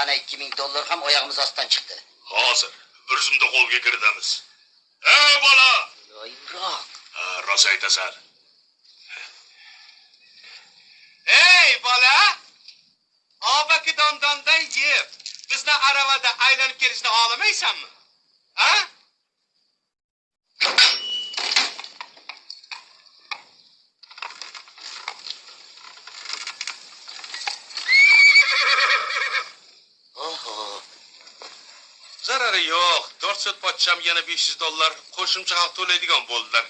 mana $2000 ham oyog'imiz ostidan chiqdi. Hozir bir zumda qo'lga kiritamiz. Ey bola! Yo'qroq. Ha, rost aytasan. Ey bola! Obaki dondondan yeb, bizni aravada aylanib kelishni xohlamaysanmi? Ha? Zarari yo'q. 4 soat pochcham yana $500 qo'shimcha haq to'laydigan bo'ldilar.